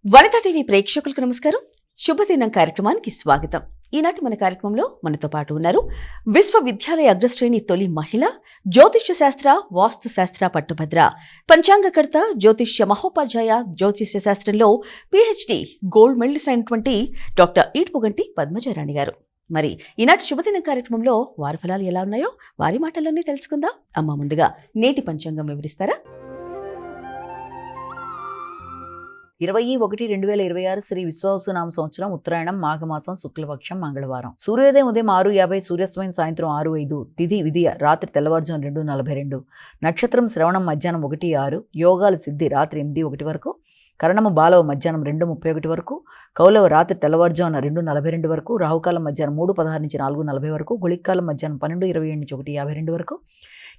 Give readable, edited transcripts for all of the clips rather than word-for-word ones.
Vanitha TV ప్రేక్షకులకు నమస్కారం. శుభదినం కార్యక్రమానికి స్వాగతం. ఈనాటి మన కార్యక్రమంలో మనతో పాటు ఉన్నారు విశ్వవిద్యాలయ అగ్రశ్రేణి తొలి మహిళ, జ్యోతిష్య శాస్త్ర, వాస్తు శాస్త్ర పట్టుభద్ర, పంచాంగకర్త, జ్యోతిష్య మహోపాధ్యాయ, జ్యోతిష్య శాస్త్రంలో PhD గోల్డ్ మెడలిస్ట్ అయినటువంటి డాక్టర్ ఈడ్పుగంటి పద్మజారాణి గారు. మరి ఈనాటి శుభదినం కార్యక్రమంలో వారి ఫలాలు ఎలా ఉన్నాయో వారి మాటల్లోనే తెలుసుకుందాం. అమ్మ, ముందుగా నేటి పంచాంగం వివరిస్తారా? 21/2026 శ్రీ విశ్వావసునామ సంవత్సరం ఉత్తరాయణం మాఘమాసం శుక్లపక్షం మంగళవారం. సూర్యోదయం ఉదయం 6:50, సూర్యాస్తమయం సాయంత్రం 6:05, తిథి విధియ రాత్రి తెల్లవారుజాము 2:42, నక్షత్రం శ్రవణం మధ్యాహ్నం 1:06, యోగాలు సిద్ధి రాత్రి 8:01 వరకు, కరణము బాలవ మధ్యాహ్నం 2:31 వరకు, కౌలవ రాత్రి తెల్లవారుజామున 2:42 వరకు, రాహుకాలం మధ్యాహ్నం 3:16 నుంచి 4:40 వరకు, గుళికాలం మధ్యాహ్నం 12:27 నుంచి 1:52 వరకు,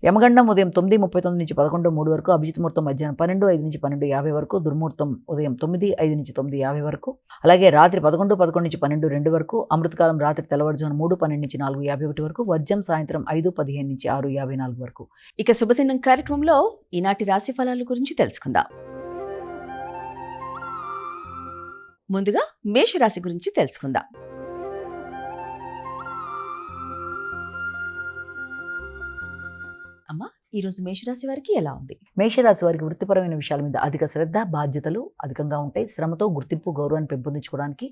యమగండం ఉదయం 9:39 నుంచి 11:03 వరకు, అభిజిత్ ముహూర్తం మధ్యాహ్నం 12:05 నుంచి 12:50 వరకు, దుర్ముహూర్తం ఉదయం 9:05 నుంచి 9:50 వరకు, అలాగే రాత్రి 11:11 నుంచి 12:02 వరకు, అమృతకాలం రాత్రి తెల్లవారుజామున 3:12 నుంచి 4:51 వరకు, వర్జం సాయంత్రం 5:15 నుంచి 6:54 వరకు. ఇక శుభదినం కార్యక్రమంలో ఈనాటి రాశి ఫలాల గురించి తెలుసుకుందాం. ముందుగా మేషరాశి గురించి తెలుసుకుందాం. అమ్మా, ఈరోజు మేషరాశి వారికి ఎలా ఉంది? మేషరాశి వారికి వృత్తిపరమైన విషయాల మీద అధిక శ్రద్ధ, బాధ్యతలు అధికంగా ఉంటాయి. శ్రమతో గుర్తింపు, గౌరవాన్ని పెంపొందించుకోవడానికి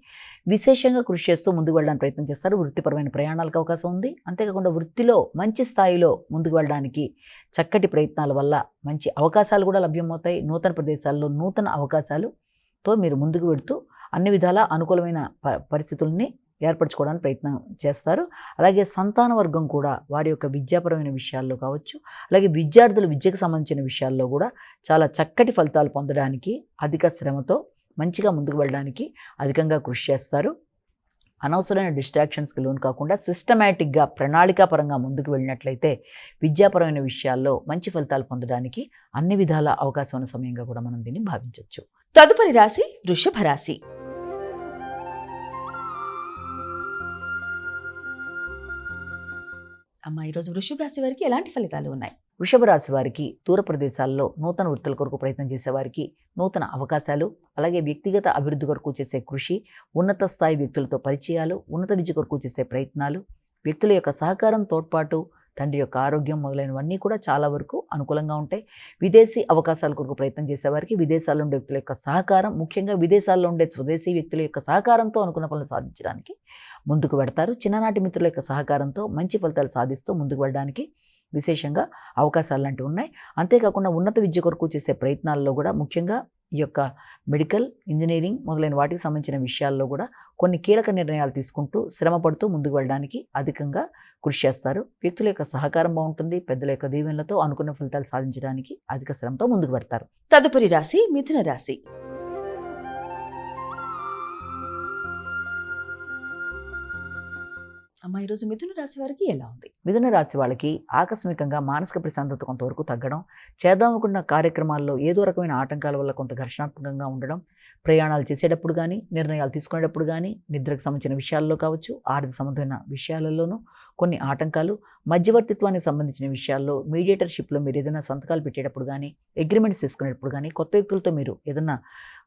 విశేషంగా కృషి చేస్తూ ముందుకు వెళ్ళడానికి ప్రయత్నం చేస్తారు. వృత్తిపరమైన ప్రయాణాలకు అవకాశం ఉంది. అంతేకాకుండా వృత్తిలో మంచి స్థాయిలో ముందుకు వెళ్ళడానికి చక్కటి ప్రయత్నాల వల్ల మంచి అవకాశాలు కూడా లభ్యమవుతాయి. నూతన ప్రదేశాల్లో నూతన అవకాశాలతో మీరు ముందుకు వెళుతూ అన్ని విధాల అనుకూలమైన పరిస్థితుల్ని ఏర్పరచుకోవడానికి ప్రయత్నం చేస్తారు. అలాగే సంతాన వర్గం కూడా వారి యొక్క విద్యాపరమైన విషయాల్లో కావచ్చు, అలాగే విద్యార్థులు విద్యకు సంబంధించిన విషయాల్లో కూడా చాలా చక్కటి ఫలితాలు పొందడానికి అధిక శ్రమతో మంచిగా ముందుకు వెళ్ళడానికి అధికంగా కృషి చేస్తారు. అనవసరమైన డిస్ట్రాక్షన్స్కి లోను కాకుండా సిస్టమేటిక్గా ప్రణాళికాపరంగా ముందుకు వెళ్ళినట్లయితే విద్యాపరమైన విషయాల్లో మంచి ఫలితాలు పొందడానికి అన్ని విధాల అవకాశం ఉన్న సమయంగా కూడా మనం దీన్ని భావించవచ్చు. తదుపరి రాశి వృషభ రాశి. అమ్మ, ఈరోజు వృషభ రాశి వారికి ఎలాంటి ఫలితాలు ఉన్నాయి? వృషభ రాశి వారికి దూర ప్రదేశాల్లో నూతన వృత్తుల కొరకు ప్రయత్నం చేసేవారికి నూతన అవకాశాలు, అలాగే వ్యక్తిగత అభివృద్ధి కొరకు చేసే కృషి, ఉన్నత స్థాయి వ్యక్తులతో పరిచయాలు, ఉన్నత విద్య కొరకు చేసే ప్రయత్నాలు, వ్యక్తుల యొక్క సహకారం, తోడ్పాటు, తండ్రి యొక్క ఆరోగ్యం మొదలైనవన్నీ కూడా చాలా వరకు అనుకూలంగా ఉంటాయి. విదేశీ అవకాశాల కొరకు ప్రయత్నం చేసేవారికి విదేశాల్లో ఉండే వ్యక్తుల యొక్క సహకారం, ముఖ్యంగా విదేశాల్లో ఉండే స్వదేశీ వ్యక్తుల యొక్క సహకారంతో అనుకున్న పనులు సాధించడానికి ముందుకు పెడతారు. చిన్ననాటి మిత్రుల యొక్క సహకారంతో మంచి ఫలితాలు సాధిస్తూ ముందుకు వెళ్ళడానికి విశేషంగా అవకాశాలు లాంటివి ఉన్నాయి. అంతేకాకుండా ఉన్నత విద్య కొరకు చేసే ప్రయత్నాల్లో కూడా ముఖ్యంగా ఈ యొక్క మెడికల్, ఇంజనీరింగ్ మొదలైన వాటికి సంబంధించిన విషయాల్లో కూడా కొన్ని కీలక నిర్ణయాలు తీసుకుంటూ శ్రమ పడుతూ ముందుకు వెళ్ళడానికి అధికంగా కృషి చేస్తారు. వ్యక్తుల యొక్క సహకారం బాగుంటుంది. పెద్దల యొక్క దీవెనలతో అనుకున్న ఫలితాలు సాధించడానికి అధిక శ్రమతో ముందుకు పెడతారు. తదుపరి రాశి మిథున రాశి. అమ్మ, ఈరోజు మిథున రాశి వారికి ఎలా ఉంది? మిథున రాశి వాళ్ళకి ఆకస్మికంగా మానసిక ప్రశాంతత కొంతవరకు తగ్గడం, చేద్దామనుకున్న కార్యక్రమాల్లో ఏదో రకమైన ఆటంకాల వల్ల కొంత ఘర్షణాత్మకంగా ఉండడం, ప్రయాణాలు చేసేటప్పుడు కానీ, నిర్ణయాలు తీసుకునేటప్పుడు కానీ, నిద్రకు సంబంధించిన విషయాల్లో కావచ్చు, ఆర్థిక సంబంధమైన విషయాలలోనూ కొన్ని ఆటంకాలు, మధ్యవర్తిత్వానికి సంబంధించిన విషయాల్లో మీడియేటర్షిప్లో మీరు ఏదైనా సంతకాలు పెట్టేటప్పుడు కానీ, అగ్రిమెంట్స్ చేసుకునేటప్పుడు కానీ, కొత్త వ్యక్తులతో మీరు ఏదైనా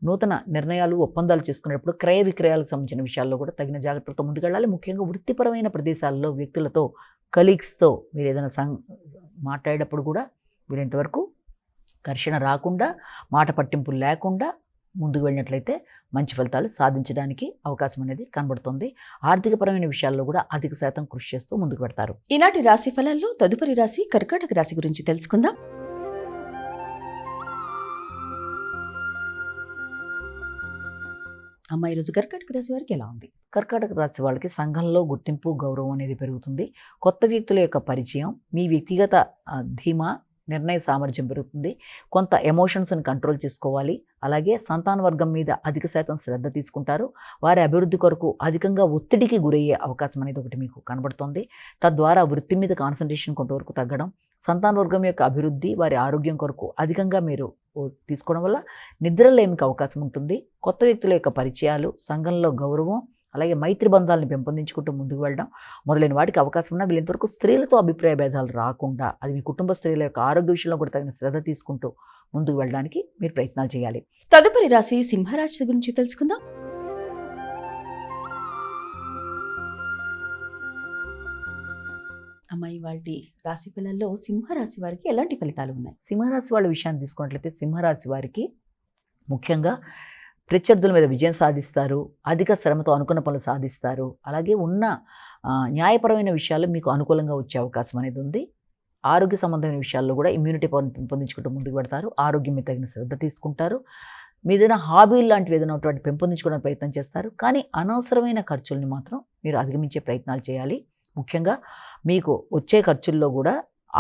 నూతన నిర్ణయాలు, ఒప్పందాలు చేసుకునేటప్పుడు క్రయ విక్రయాలకు సంబంధించిన విషయాల్లో కూడా తగిన జాగ్రత్తలతో ముందుకెళ్ళాలి. ముఖ్యంగా వృత్తిపరమైన ప్రదేశాల్లో వ్యక్తులతో, కలీగ్స్తో మీరు ఏదైనా మాట్లాడేటప్పుడు కూడా వీలైనంతవరకు ఘర్షణ రాకుండా, మాట పట్టింపులు లేకుండా ముందుకు వెళ్ళినట్లయితే మంచి ఫలితాలు సాధించడానికి అవకాశం అనేది కనబడుతుంది. ఆర్థికపరమైన విషయాల్లో కూడా అధిక శాతం కృషి చేస్తూ ముందుకు పెడతారు. ఈనాటి రాశి ఫలాల్లో తదుపరి రాశి కర్కాటక రాశి గురించి తెలుసుకుందాం. అమ్మ, ఈరోజు కర్కాటక రాశి వారికి ఎలా ఉంది? కర్కాటక రాశి వాళ్ళకి సంఘంలో గుర్తింపు, గౌరవం అనేది పెరుగుతుంది. కొత్త వ్యక్తుల యొక్క పరిచయం, మీ వ్యక్తిగత ధీమా, నిర్ణయ సామర్థ్యం పెరుగుతుంది. కొంత ఎమోషన్స్ని కంట్రోల్ చేసుకోవాలి. అలాగే సంతాన వర్గం మీద అధిక శాతం శ్రద్ధ తీసుకుంటారు. వారి అభివృద్ధి కొరకు అధికంగా ఒత్తిడికి గురయ్యే అవకాశం అనేది ఒకటి మీకు కనబడుతుంది. తద్వారా వృత్తి మీద కాన్సన్ట్రేషన్ కొంతవరకు తగ్గడం, సంతాన వర్గం యొక్క అభివృద్ధి, వారి ఆరోగ్యం కొరకు అధికంగా మీరు తీసుకోవడం వల్ల నిద్రలేమికి అవకాశం ఉంటుంది. కొత్త వ్యక్తుల యొక్క పరిచయాలు, సంఘంలో గౌరవం, అలాగే మైత్రి బంధాలను పెంపొందించుకుంటూ ముందుకు వెళ్ళడం మొదలైన వాటికి అవకాశం ఉన్న వీళ్ళంతవరకు స్త్రీలతో అభిప్రాయ భేదాలు రాకుండా అది మీ కుటుంబ స్త్రీల యొక్క ఆరోగ్య విషయంలో కూడా తగిన శ్రద్ధ తీసుకుంటూ ముందుకు వెళ్ళడానికి మీరు ప్రయత్నాలు చేయాలి. తదుపరి రాశి సింహరాశి గురించి తెలుసుకుందాం. అమ్మాయి వాళ్ళ రాశి పిల్లల్లో సింహరాశి వారికి ఎలాంటి ఫలితాలు ఉన్నాయి? సింహరాశి వాళ్ళ విషయాన్ని తీసుకున్నట్లయితే సింహరాశి వారికి ముఖ్యంగా ప్రత్యర్థుల మీద విజయం సాధిస్తారు, అధిక శ్రమతో అనుకున్న పనులు సాధిస్తారు, అలాగే ఉన్న న్యాయపరమైన విషయాలు మీకు అనుకూలంగా వచ్చే అవకాశం అనేది ఉంది. ఆరోగ్య సంబంధమైన విషయాల్లో కూడా ఇమ్యూనిటీ పవర్ని పెంపొందించుకుంటూ ముందుకు పెడతారు, ఆరోగ్యం మీద తగిన శ్రద్ధ తీసుకుంటారు, మీ ఏదైనా హాబీలు లాంటివి ఏదైనా ఒకటి పెంపొందించుకోవడానికి ప్రయత్నం చేస్తారు. కానీ అనవసరమైన ఖర్చుల్ని మాత్రం మీరు అధిగమించే ప్రయత్నాలు చేయాలి. ముఖ్యంగా మీకు వచ్చే ఖర్చుల్లో కూడా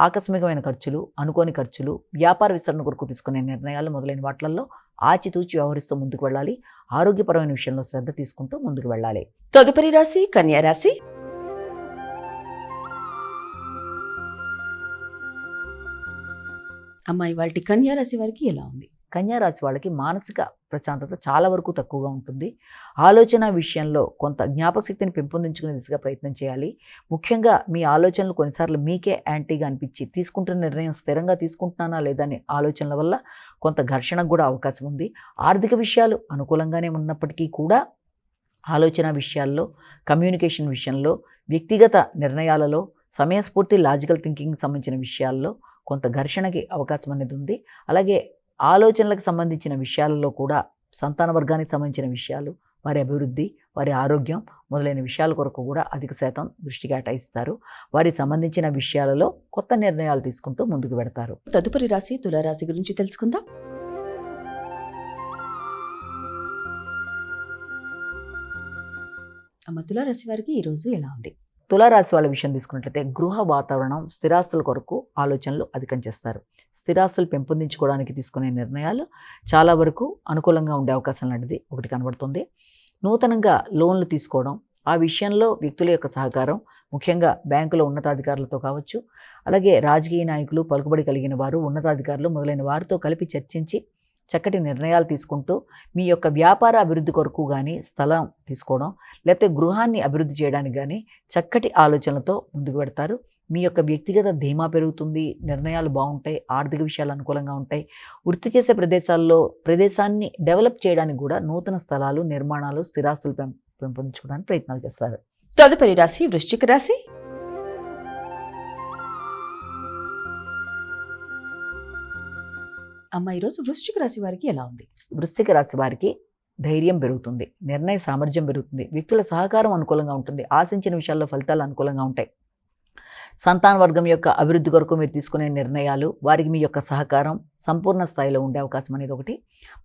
ఆకస్మికమైన ఖర్చులు, అనుకోని ఖర్చులు, వ్యాపార విస్తరణ కొరకు తీసుకునే నిర్ణయాలు మొదలైన వాటిల్లో ఆచితూచి వ్యవహరిస్తూ ముందుకు వెళ్ళాలి. ఆరోగ్యపరమైన విషయంలో శ్రద్ధ తీసుకుంటూ ముందుకు వెళ్ళాలి. తదుపరి రాశి కన్యా రాశి. అమ్మాయి వాళ్ళ కన్యా రాశి వారికి ఎలా ఉంది? కన్యా రాశి వాళ్ళకి మానసిక ప్రశాంతత చాలా వరకు తక్కువగా ఉంటుంది. ఆలోచన విషయంలో కొంత జ్ఞాపకశక్తిని పెంపొందించుకునే దిశగా ప్రయత్నం చేయాలి. ముఖ్యంగా మీ ఆలోచనలు కొన్నిసార్లు మీకే యాంటీగా అనిపించి తీసుకుంటున్న నిర్ణయం స్థిరంగా తీసుకుంటున్నానా లేదా అనే ఆలోచనల వల్ల కొంత ఘర్షణకు కూడా అవకాశం ఉంది. ఆర్థిక విషయాలు అనుకూలంగానే ఉన్నప్పటికీ కూడా ఆలోచన విషయాల్లో, కమ్యూనికేషన్ విషయంలో, వ్యక్తిగత నిర్ణయాలలో, సమయస్ఫూర్తి లాజికల్ థింకింగ్కి సంబంధించిన విషయాల్లో కొంత ఘర్షణకి అవకాశం అనేది ఉంది. అలాగే ఆలోచనలకు సంబంధించిన విషయాలలో కూడా సంతాన వర్గానికి సంబంధించిన విషయాలు, వారి అభివృద్ధి, వారి ఆరోగ్యం మొదలైన విషయాల కొరకు కూడా అధిక శాతం దృష్టి కేటాయిస్తారు. వారికి సంబంధించిన విషయాలలో కొత్త నిర్ణయాలు తీసుకుంటూ ముందుకు పెడతారు. తదుపరి రాశి తులారాశి గురించి తెలుసుకుందాం. అమ్మ తులారాశి వారికి ఈరోజు ఎలా ఉంది? తులారాశి వాళ్ళ విషయం తీసుకున్నట్లయితే గృహ వాతావరణం, స్థిరాస్తుల కొరకు ఆలోచనలు అధికం చేస్తారు. స్థిరాస్తులు పెంపొందించుకోవడానికి తీసుకునే నిర్ణయాలు చాలా వరకు అనుకూలంగా ఉండే అవకాశం లాంటిది ఒకటి కనబడుతుంది. నూతనంగా లోన్లు తీసుకోవడం, ఆ విషయంలో వ్యక్తుల యొక్క సహకారం, ముఖ్యంగా బ్యాంకులో ఉన్నతాధికారులతో కావచ్చు, అలాగే రాజకీయ నాయకులు, పలుకుబడి కలిగిన వారు, ఉన్నతాధికారులు మొదలైన వారితో కలిపి చర్చించి చక్కటి నిర్ణయాలు తీసుకుంటూ మీ యొక్క వ్యాపార అభివృద్ధి కొరకు కానీ స్థలం తీసుకోవడం, లేకపోతే గృహాన్ని అభివృద్ధి చేయడానికి కానీ చక్కటి ఆలోచనలతో ముందుకు పెడతారు. మీ యొక్క వ్యక్తిగత ధీమా పెరుగుతుంది, నిర్ణయాలు బాగుంటాయి, ఆర్థిక విషయాలు అనుకూలంగా ఉంటాయి. వృత్తి చేసే ప్రదేశాన్ని డెవలప్ చేయడానికి కూడా నూతన స్థలాలు, నిర్మాణాలు, స్థిరాస్తులు పెంపొందించుకోవడానికి ప్రయత్నాలు చేస్తారు. తదుపరి రాశి వృశ్చిక రాశి. అమ్మ ఈరోజు వృశ్చిక రాశి వారికి ఎలా ఉంది? వృశ్చిక రాశి వారికి ధైర్యం పెరుగుతుంది, నిర్ణయ సామర్థ్యం పెరుగుతుంది, వ్యక్తుల సహకారం అనుకూలంగా ఉంటుంది, ఆశించిన విషయాల్లో ఫలితాలు అనుకూలంగా ఉంటాయి. సంతాన వర్గం యొక్క అభివృద్ధి కొరకు మీరు తీసుకునే నిర్ణయాలు, వారికి మీ యొక్క సహకారం సంపూర్ణ స్థాయిలో ఉండే అవకాశం అనేది ఒకటి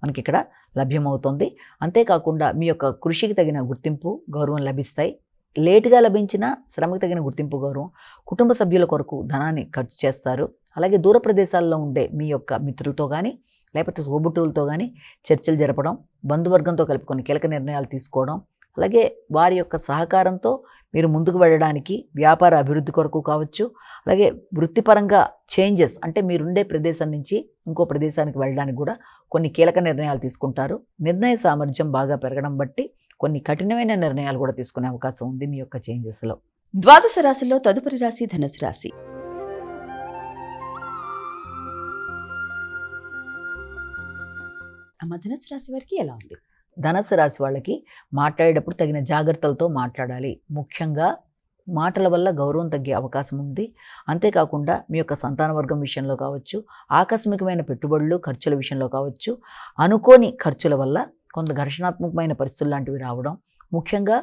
మనకి ఇక్కడ లభ్యమవుతుంది. అంతేకాకుండా మీ యొక్క కృషికి తగిన గుర్తింపు, గౌరవం లభిస్తాయి. లేటుగా లభించిన శ్రమకు తగిన గుర్తింపు, గౌరవం. కుటుంబ సభ్యుల కొరకు ధనాన్ని ఖర్చు చేస్తారు. అలాగే దూర ప్రదేశాల్లో ఉండే మీ యొక్క మిత్రులతో కానీ లేకపోతే తోబుట్టువులతో కానీ చర్చలు జరపడం, బంధువర్గంతో కలిపి కొన్ని కీలక నిర్ణయాలు తీసుకోవడం, అలాగే వారి యొక్క సహకారంతో మీరు ముందుకు వెళ్ళడానికి వ్యాపార అభివృద్ధి కొరకు కావచ్చు, అలాగే వృత్తిపరంగా చేంజెస్ అంటే మీరుండే ప్రదేశం నుంచి ఇంకో ప్రదేశానికి వెళ్ళడానికి కూడా కొన్ని కీలక నిర్ణయాలు తీసుకుంటారు. నిర్ణయ సామర్థ్యం బాగా పెరగడం బట్టి కొన్ని కఠినమైన నిర్ణయాలు కూడా తీసుకునే అవకాశం ఉంది మీ యొక్క చేంజెస్లో. ద్వాదశ రాశుల్లో తదుపరి రాశి ధనుసు రాశి. అమ్మ ధనుసు రాశి వారికి ఎలా ఉంది? ధనుసు రాశి వాళ్ళకి మాట్లాడేటప్పుడు తగిన జాగ్రత్తలతో మాట్లాడాలి. ముఖ్యంగా మాటల వల్ల గౌరవం తగ్గే అవకాశం ఉంది. అంతేకాకుండా మీ యొక్క సంతాన వర్గం విషయంలో కావచ్చు, ఆకస్మికమైన పెట్టుబడులు, ఖర్చుల విషయంలో కావచ్చు, అనుకోని ఖర్చుల వల్ల కొంత ఘర్షణాత్మకమైన పరిస్థితులు లాంటివి రావడం, ముఖ్యంగా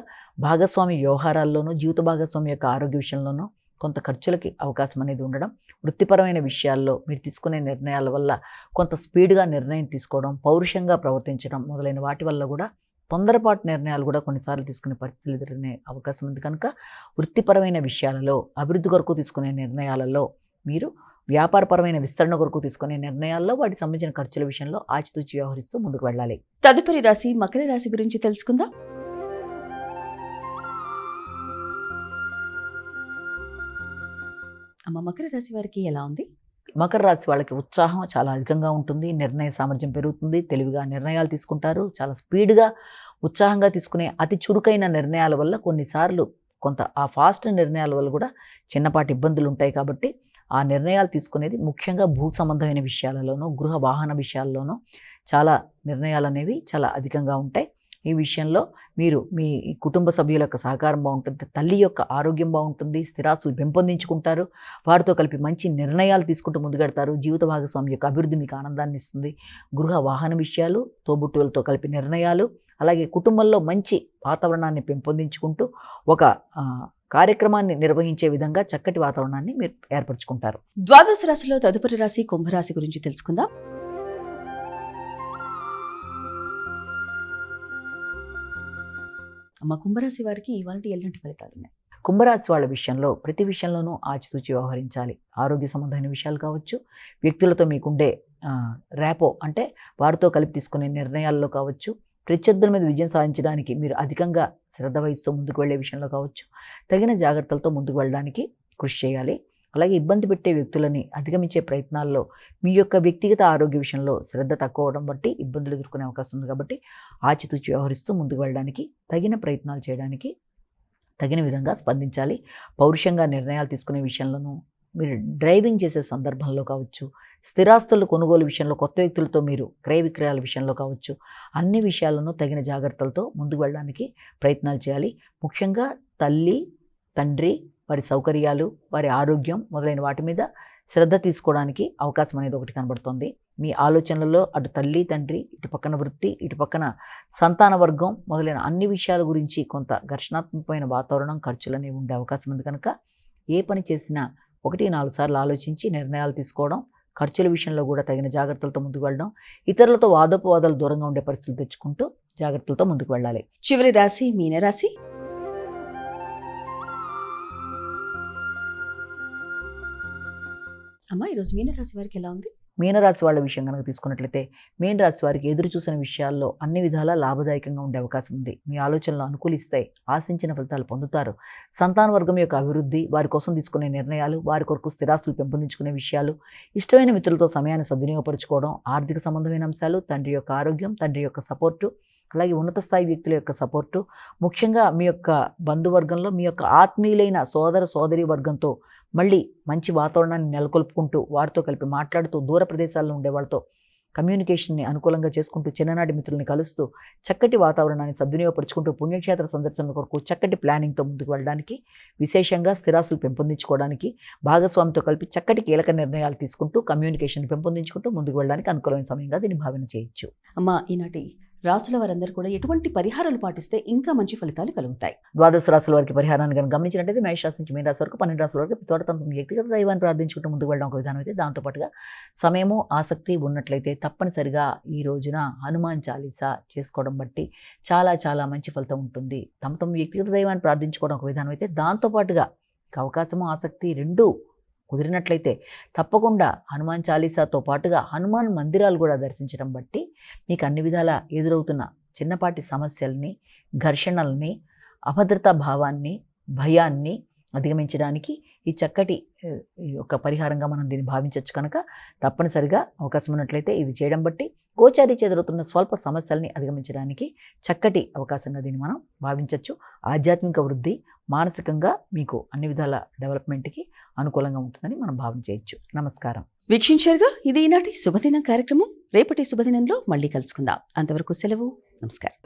భాగస్వామి వ్యవహారాల్లోనూ, జీవిత భాగస్వామి యొక్క ఆరోగ్య విషయంలోనూ కొంత ఖర్చులకి అవకాశం అనేది ఉండడం, వృత్తిపరమైన విషయాల్లో మీరు తీసుకునే నిర్ణయాల వల్ల కొంత స్పీడ్గా నిర్ణయం తీసుకోవడం, పౌరుషంగా ప్రవర్తించడం మొదలైన వాటి వల్ల కూడా తొందరపాటు నిర్ణయాలు కూడా కొన్నిసార్లు తీసుకునే పరిస్థితులు ఎదురనే అవకాశం ఉంది. కనుక వృత్తిపరమైన విషయాలలో, అభివృద్ధి కొరకు తీసుకునే నిర్ణయాలలో, మీరు వ్యాపారపరమైన విస్తరణ కొరకు తీసుకునే నిర్ణయాల్లో వాటికి సంబంధించిన ఖర్చుల విషయంలో ఆచితూచి వ్యవహరిస్తూ ముందుకు వెళ్ళాలి. తదుపరి రాశి మకర రాశి గురించి తెలుసుకుందాం. అమ్మ మకర రాశి వారికి ఎలా ఉంది? మకర రాశి వాళ్ళకి ఉత్సాహం చాలా అధికంగా ఉంటుంది, నిర్ణయ సామర్థ్యం పెరుగుతుంది, తెలివిగా నిర్ణయాలు తీసుకుంటారు, చాలా స్పీడ్గా ఉత్సాహంగా తీసుకునే అతి చురుకైన నిర్ణయాల వల్ల కొన్నిసార్లు కొంత ఆ ఫాస్ట్ నిర్ణయాల వల్ల కూడా చిన్నపాటి ఇబ్బందులు ఉంటాయి. కాబట్టి ఆ నిర్ణయాలు తీసుకునేది ముఖ్యంగా భూ సంబంధమైన విషయాలలోనూ గృహ వాహన విషయాల్లోనూ చాలా నిర్ణయాలు అనేవి చాలా అధికంగా ఉంటాయి. ఈ విషయంలో మీరు మీ కుటుంబ సభ్యుల యొక్క సహకారం బాగుంటుంది, తల్లి యొక్క ఆరోగ్యం బాగుంటుంది, స్థిరాస్తులు పెంపొందించుకుంటారు, వారితో కలిపి మంచి నిర్ణయాలు తీసుకుంటూ ముందుకెడతారు. జీవిత భాగస్వామి యొక్క అభివృద్ధి మీకు ఆనందాన్ని ఇస్తుంది. గృహ వాహన విషయాలు, తోబుట్టువులతో కలిపి నిర్ణయాలు, అలాగే కుటుంబంలో మంచి వాతావరణాన్ని పెంపొందించుకుంటూ ఒక కార్యక్రమాన్ని నిర్వహించే విధంగా చక్కటి వాతావరణాన్ని మీరు ఏర్పరచుకుంటారు. ద్వాదశ రాశిలో తదుపరి రాశి కుంభరాశి గురించి తెలుసుకుందాం. అమ్మ, కుంభరాశి వారికి ఇవాళ ఎలాంటి ఫలితాలు ఉన్నాయి? కుంభరాశి వాళ్ళ విషయంలో ప్రతి విషయంలోనూ ఆచితూచి వ్యవహరించాలి. ఆరోగ్య సంబంధమైన విషయాలు కావచ్చు, వ్యక్తులతో మీకుండే ర్యాపో అంటే వారితో కలిపి తీసుకునే నిర్ణయాల్లో కావచ్చు, ప్రత్యర్థుల మీద విజయం సాధించడానికి మీరు అధికంగా శ్రద్ధ వహిస్తూ ముందుకు వెళ్ళే విషయంలో కావచ్చు, తగిన జాగ్రత్తలతో ముందుకు వెళ్ళడానికి కృషి చేయాలి. అలాగే ఇబ్బంది పెట్టే వ్యక్తులని అధిగమించే ప్రయత్నాల్లో మీ యొక్క వ్యక్తిగత ఆరోగ్య విషయంలో శ్రద్ధ తక్కువ అవడం బట్టి ఇబ్బందులు ఎదుర్కొనే అవకాశం ఉంది. కాబట్టి ఆచితూచి వ్యవహరిస్తూ ముందుకు వెళ్ళడానికి, తగిన ప్రయత్నాలు చేయడానికి తగిన విధంగా స్పందించాలి. పౌరుషంగా నిర్ణయాలు తీసుకునే విషయంలోనూ, మీరు డ్రైవింగ్ చేసే సందర్భంలో కావచ్చు, స్థిరాస్తుల కొనుగోలు విషయంలో, కొత్త వ్యక్తులతో మీరు క్రయ విక్రయాల విషయంలో కావచ్చు, అన్ని విషయాలను తగిన జాగ్రత్తలతో ముందుకు వెళ్ళడానికి ప్రయత్నాలు చేయాలి. ముఖ్యంగా తల్లి, తండ్రి, వారి సౌకర్యాలు, వారి ఆరోగ్యం మొదలైన వాటి మీద శ్రద్ధ తీసుకోవడానికి అవకాశం అనేది ఒకటి కనబడుతుంది. మీ ఆలోచనలలో అటు తల్లి, తండ్రి, ఇటు పక్కన వృత్తి, ఇటు పక్కన సంతాన వర్గం మొదలైన అన్ని విషయాల గురించి కొంత ఘర్షణాత్మకమైన వాతావరణం, ఖర్చులు అనేవి ఉండే అవకాశం ఉంది. కనుక ఏ పని చేసినా 1-4 సార్లు ఆలోచించి నిర్ణయాలు తీసుకోవడం, ఖర్చుల విషయంలో కూడా తగిన జాగ్రత్తలతో ముందుకు వెళ్ళడం, ఇతరులతో వాదోపవాదాలు దూరంగా ఉండే పరిస్థితులు తెచ్చుకుంటూ జాగ్రత్తలతో ముందుకు వెళ్ళాలి. చివరి రాశి మీనరాశి. అమ్మ, ఈరోజు మీనరాశి వారికి ఎలా ఉంది? మీనరాశి వాళ్ళ విషయం కనుక తీసుకున్నట్లయితే, మీనరాశి వారికి ఎదురు చూసిన విషయాల్లో అన్ని విధాలా లాభదాయకంగా ఉండే అవకాశం ఉంది. మీ ఆలోచనలు అనుకూలిస్తాయి, ఆశించిన ఫలితాలు పొందుతారు. సంతాన వర్గం యొక్క అభివృద్ధి, వారి కోసం తీసుకునే నిర్ణయాలు, వారి కొరకు స్థిరాస్తులు పెంపొందించుకునే విషయాలు, ఇష్టమైన మిత్రులతో సమయాన్ని సద్వినియోగపరచుకోవడం, ఆర్థిక సంబంధమైన అంశాలు, తండ్రి యొక్క ఆరోగ్యం, తండ్రి యొక్క సపోర్టు, అలాగే ఉన్నత స్థాయి వ్యక్తుల యొక్క సపోర్టు, ముఖ్యంగా మీ యొక్క బంధువర్గంలో మీ యొక్క ఆత్మీయులైన సోదర సోదరి వర్గంతో మళ్ళీ మంచి వాతావరణాన్ని నెలకొల్పుకుంటూ, వారితో కలిపి మాట్లాడుతూ, దూర ప్రదేశాల్లో ఉండే వాళ్ళతో కమ్యూనికేషన్ని అనుకూలంగా చేసుకుంటూ, చిన్ననాటి మిత్రుల్ని కలుస్తూ, చక్కటి వాతావరణాన్ని సద్వినియోగపరుచుకుంటూ, పుణ్యక్షేత్ర సందర్శన కొరకు చక్కటి ప్లానింగ్తో ముందుకు వెళ్ళడానికి, విశేషంగా స్థిరాస్తులు పెంపొందించుకోవడానికి, భాగస్వామితో కలిపి చక్కటి కీలక నిర్ణయాలు తీసుకుంటూ, కమ్యూనికేషన్ పెంపొందించుకుంటూ ముందుకు వెళ్ళడానికి అనుకూలమైన సమయంగా దీన్ని భావన చేయొచ్చు. అమ్మ, ఈనాటి రాసుల వారందరూ కూడా ఎటువంటి పరిహారాలు పాటిస్తే ఇంకా మంచి ఫలితాలు కలుగుతాయి? ద్వాదశ రాశుల వారికి పరిహారాన్ని కనుక గమనించినట్టయితే, మేషరాశి నుంచి మీనరాశి వరకు 12 రాశుల వరకు తోట తమ వ్యక్తిగత దైవాన్ని ప్రార్థించుకుంటూ ముందుకు వెళ్ళడం ఒక విధానం అయితే, దాంతోపాటుగా సమయము ఆసక్తి ఉన్నట్లయితే తప్పనిసరిగా ఈ రోజున హనుమాన్ చాలీసా చేసుకోవడం బట్టి చాలా చాలా మంచి ఫలితం ఉంటుంది. తమ వ్యక్తిగత దైవాన్ని ప్రార్థించుకోవడం ఒక విధానం అయితే, దాంతోపాటుగా అవకాశము ఆసక్తి రెండూ కుదిరినట్లయితే తప్పకుండా హనుమాన్ చాలీసాతో పాటుగా హనుమాన్ మందిరాలు కూడా దర్శించడం బట్టి మీకు అన్ని విధాలా ఎదురవుతున్న చిన్నపాటి సమస్యల్ని, ఘర్షణల్ని, అభద్రతా భావాన్ని, భయాన్ని అధిగమించడానికి ఈ చక్కటి ఒక పరిహారంగా మనం దీన్ని భావించవచ్చు. కనుక తప్పనిసరిగా అవకాశం ఉన్నట్లయితే ఇది చేయడం బట్టి గోచారీ ఎదురవుతున్న స్వల్ప సమస్యల్ని అధిగమించడానికి చక్కటి అవకాశంగా దీన్ని మనం భావించవచ్చు. ఆధ్యాత్మిక వృద్ధి, మానసికంగా మీకు అన్ని విధాల డెవలప్మెంట్కి అనుకూలంగా ఉంటుందని మనం భావన చేయొచ్చు. నమస్కారం. వీక్షించారుగా, ఇది ఈనాటి శుభదినం కార్యక్రమం. రేపటి శుభదినంలో మళ్ళీ కలుసుకుందాం. అంతవరకు సెలవు. నమస్కారం.